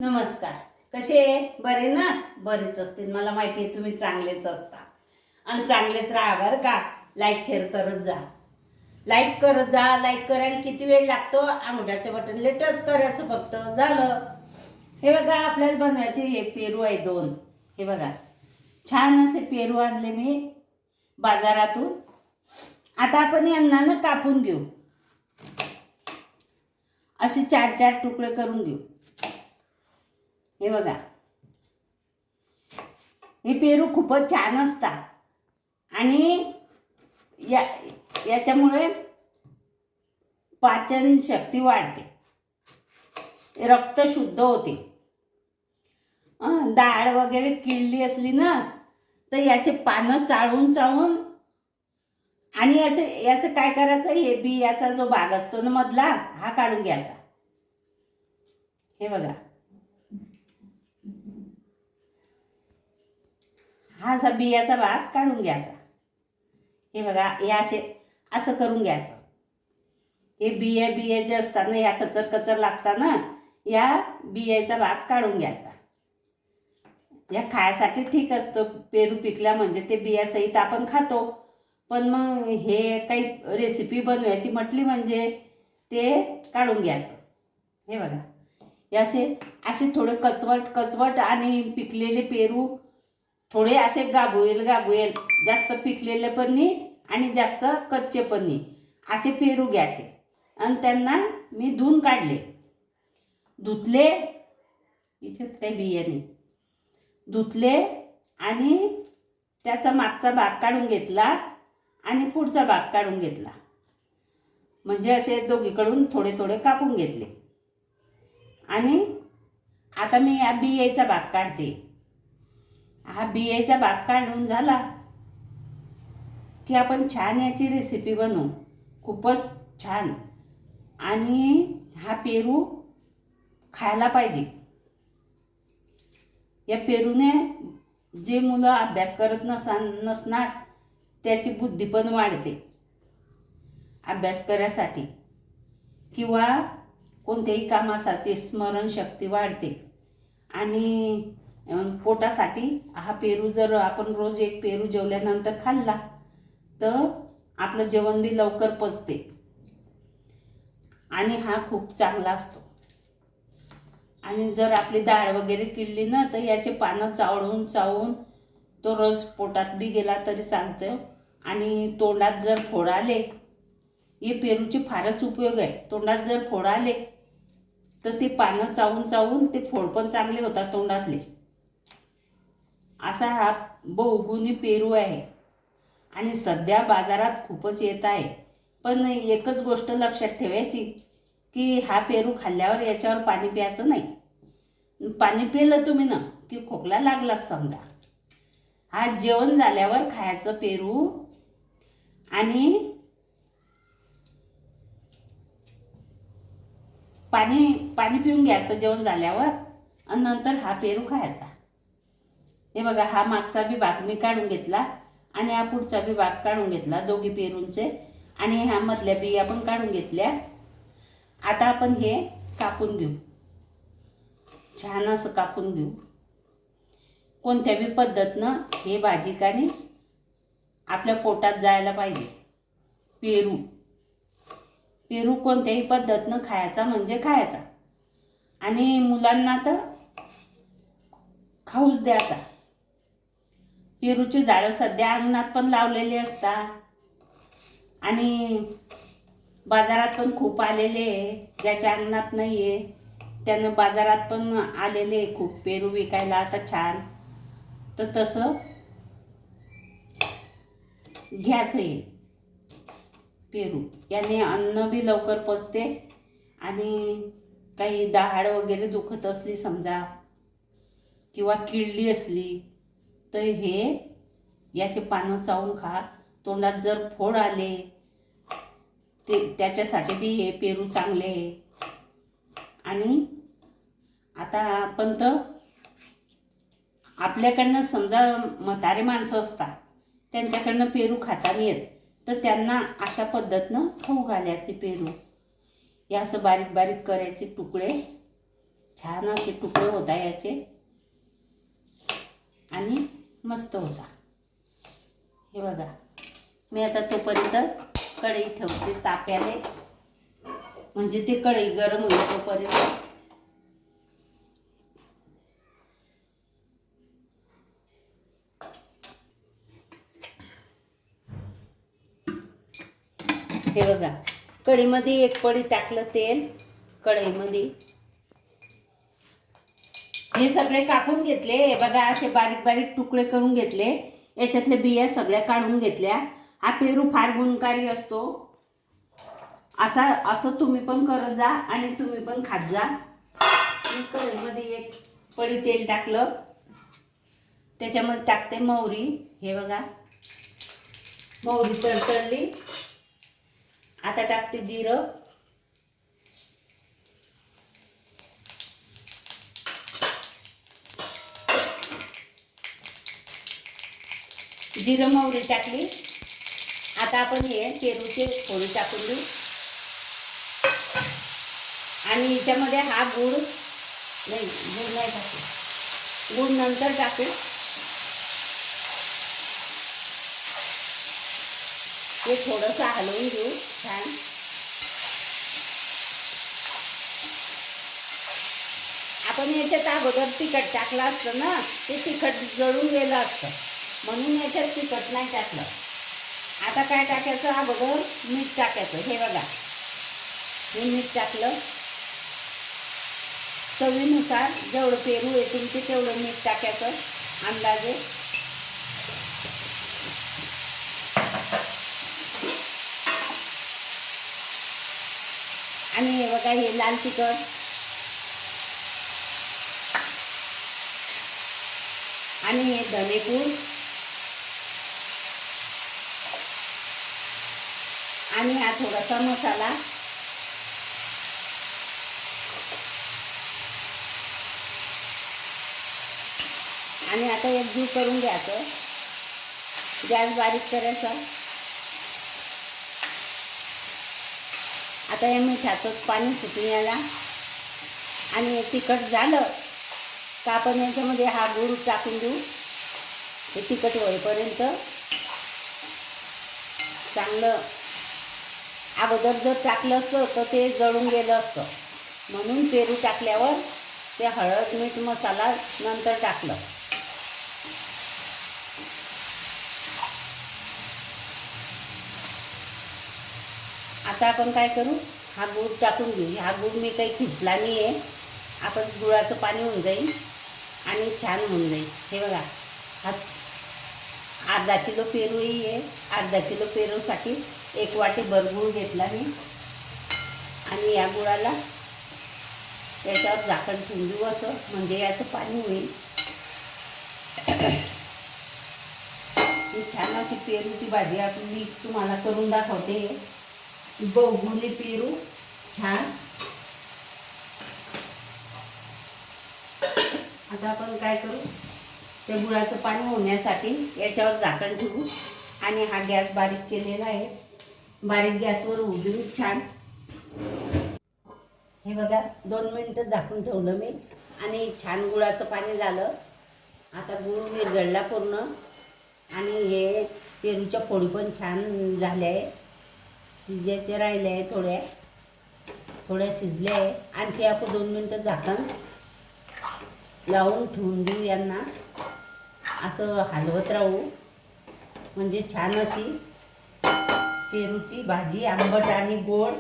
नमस्कार. कसे बरे ना? बरेच असतील, मला माहिती आहे तुम्ही चांगलेच असता आणि चांगलेच राहा बरं का. लाईक शेअर करत जा, लाईक करत जा. लाईक करायला किती वेळ लागतो? अंगठ्याचं बटनले टच करायचं, फक्त झालं. हे बघा, आपल्याला बनवायचे हे पेरू आहे 2. हे बघा, छान असे पेरू आणले मी बाजारातून. आता आपण यांना ना कापून घेऊ, असे 4-4 तुकडे करून घेऊ. हे बघा, हे पेरू खूपच छान असतात आणि याच्यामुळे पाचन शक्ती वाढते, रक्त शुद्ध होते. डाळ वगैरे किडली असली ना तर याचे पानं चाळून चाळून आणि याचं काय करायचं, हे बियाचा जो भाग असतो ना मधला, हा काढून घ्यायचा. हे बघा, हा असा बियाचा भाग काढून घ्यायचा. हे बघा, हे असं करून घ्यायचं. हे बिया जे असतात ना, या कचर कचर लागतात ना, या बियाचा भाग काढून घ्यायचा. या खायसाठी ठीक असतं, पेरू पिकला म्हणजे ते बियासहित आपण खातो. पण मग हे काही रेसिपी बनवायची म्हटली म्हणजे ते काढून घ्यायचं. हे बघा, हे असे थोडे कचवट आणि पिकलेले पेरू, थोडे असे गाभुएल जास्त पिकलेले पण नाही आणि जास्त कच्चे पण नाही, असे पेरू घ्यायचे. आणि त्यांना मी धुवून काढले, धुतले, याच्यात काही बिया नाही, धुतले आणि त्याचा मागचा भाग काढून घेतला आणि पुढचा भाग काढून घेतला. म्हणजे असे दोघीकडून थोडे थोडे कापून घेतले. आणि आता मी या बियाचा भाग काढते. हा बियाचा भाग काढून झाला की आपण छान याची रेसिपी बनवू, खूपच छान. आणि हा पेरू खायला पाहिजे. या पेरूने जे मुलं अभ्यास करत नसणार त्याची बुद्धी पण वाढते अभ्यास करायसाठी, किंवा कोणत्याही कामासाठी स्मरणशक्ती वाढते. आणि पोटासाठी हा पेरू जर आपण रोज एक पेरू जेवल्यानंतर खाल्ला तर आपलं जेवण बी लवकर पचते आणि हा खूप चांगला असतो. आणि जर आपली डाळ वगैरे किडली ना तर याचे पानं चावून तो रस पोटात बी गेला तरी चालतं. आणि तोंडात जर फोड आले, हे पेरूचे फारच उपयोग आहे. तोंडात जर फोड आले तर ते पानं चावून ते फोड पण चांगले होतात तोंडातले. असा हा बहुगुणी पेरू आहे आणि सध्या बाजारात खूपच येत आहे. पण एकच गोष्ट लक्षात ठेवायची की हा पेरू खाल्ल्यावर याच्यावर पाणी प्यायचं नाही. पाणी पिलं तुम्ही ना की खोकला लागलाच समजा. हा जेवण झाल्यावर खायचं पेरू. आणि पाणी पिऊन घ्यायचं जेवण झाल्यावर आणि नंतर हा पेरू खायचा. हे बघा, हा मागचा बी भाग मी काढून घेतला आणि हा पुढचा बी भाग काढून घेतला, दोघी पेरूंचे. आणि ह्या मधल्या बिया पण काढून घेतल्या. आता आपण हे कापून घेऊ, छान असं कापून घेऊ. कोणत्या बी पद्धतीनं हे भाजी आपल्या पोटात जायला पाहिजे. पेरू कोणत्याही पद्धतीनं खायचा म्हणजे खायचा. आणि मुलांना तर खाऊच द्यायचा. पेरूची झाडं सध्या अंगणात पण लावलेली असतात आणि बाजारात पण खूप आलेले आहे. ज्याच्या अंगणात नाही आहे त्यानं बाजारात पण आलेले खूप पेरू विकायला आता छान. तर तसं घ्यायचं आहे पेरू. याने अन्न बी लवकर पचते आणि काही दाढ वगैरे दुखत असली समजा किंवा किडली असली तर याचे पानं चावून खा. तोंडात जर फोड आले त्याच्यासाठी बी हे पेरू चांगले आहे. आणि आता आपण तर आपल्याकडनं समजा म्हातारे माणसं असतात, त्यांच्याकडनं पेरू खाता नाही येत, तर त्यांना अशा पद्धतीनं खाऊ घालायचे पेरू. हे असं बारीक बारीक करायचे तुकडे छान असे तुकडे होता याचे आणि मस्त होता. हे बघा, मी आता तोपर्यंत कढई ठेवते ताप्याने, म्हणजे ते कढई गरम होईल तोपर्यंत. हे बघा, कढईमध्ये एक पडी टाकलं तेल कढईमध्ये. हे सगळे कापून घेतले. हे बघा, असे बारीक बारीक तुकडे करून घेतले. याच्यातले बिया सगळ्या काढून घेतल्या. हा पेरू फार गुणकारी असतो. असं तुम्ही पण करत जा आणि तुम्ही पण खात जा. मी कढईमध्ये एक पडी तेल टाकलं. त्याच्यामध्ये टाकते मोहरी. हे बघा, मोहरी तडतडली. आता टाकते जिरं. जिरं मोहरी टाकली. आता आपण हे पेरूचे फोडी टाकून देऊ आणि याच्यामध्ये हा गूळ नाही टाकू, गूळ नंतर टाकू. हे थोडंसं हलवून घेऊ छान. आपण याच्यात अगोदर तिखट टाकलं असतं ना, ते तिखट जळून गेलं असतं, म्हणून याच्यात तिखट नाही टाकलं. आता काय टाकायचं, अगोदर मीठ टाकायचं. हे बघा, हे मीठ टाकलं. चवीनुसार जेवढं पेरू येतील ते तेवढं मीठ टाकायचं अंदाजे. आणि हे बघा, हे लाल तिखट आणि हे धनेपूड आणि हा थोडासा मसाला. आणि आता एकजीव करून घ्यायचं. गॅस बारीक करायचा. आता या मिठाचं पाणी सुटून यायला आणि तिखट झालं का आपण याच्यामध्ये हा गूळ टाकून देऊ. हे तिखट होईपर्यंत चांगलं. अगोदर जर टाकलं असतं तर ते जळून गेलं असतं, म्हणून पेरू टाकल्यावर ते हळद मीठ मसाला नंतर टाकलं. आता आपण काय करू, हा गूळ टाकून घेऊ. हा गूळ मी काही खिसला नाही आहे. आपण गुळाचं पाणी होऊन जाईल आणि छान होऊन जाईल. हे बघा, हा अर्धा किलो पेरूही आहे. अर्धा किलो पेरूसाठी एक वाटी भरगूळ घेतला मी आणि या गुळाला याच्यावर झाकण ठेवून देऊ असं, म्हणजे याचं पाणी होईल. ही छान अशी पेरूची भाजी मी तुम्हाला करून दाखवते. बघुली पेरू छान. आता आपण काय करू, त्या गुळाचं पाणी होण्यासाठी याच्यावर झाकण ठेवू आणि हा गॅस बारीक केलेला आहे. बारीक गॅसवर होऊ देऊ छान. हे बघा, 2 मिनिटं झाकून ठेवलं मी आणि छान गुळाचं पाणी झालं. आता गुळ विरघळला पूर्ण आणि हे पेरूच्या फोडी पण छान झाल्या आहे. शिजायचे राहिले आहे, थोड्या शिजल्या आहे. आणखी आपण 2 मिनिटं झाकण लावून ठेवून देऊ. यांना असं हलवत राहू, म्हणजे छान अशी पेरूची भाजी आंबट आणि गोड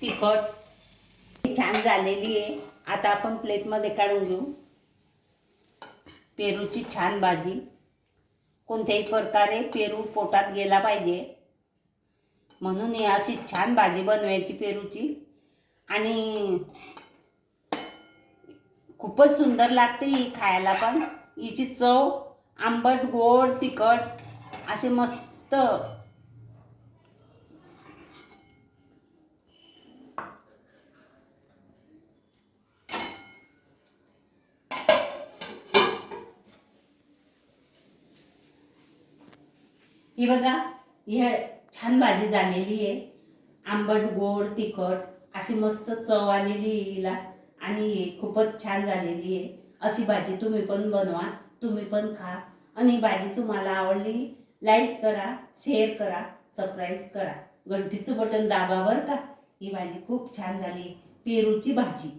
तिखट छान झालेली आहे. आता आपण प्लेटमध्ये काढून घेऊ. पेरूची छान भाजी. कोणत्याही प्रकारे पेरू पोटात गेला पाहिजे, म्हणून ही अशी छान भाजी बनवायची पेरूची. आणि खूपच सुंदर लागते ही खायला पण. हिची चव आंबट गोड तिखट असे मस्त. ही बघा, ही छान भाजी झालेली आहे. आंबट गोड तिखट अशी मस्त चव आलेली आहे हिला. आणि खूपच छान झालेली आहे. अशी भाजी तुम्ही पण बनवा, तुम्ही पण खा. आणि भाजी तुम्हाला आवडली, लाईक करा, शेअर करा, सबस्क्राईब करा, घंटीचं बटन दाबा बरं का. ही भाजी खूप छान झाली, पेरूची भाजी.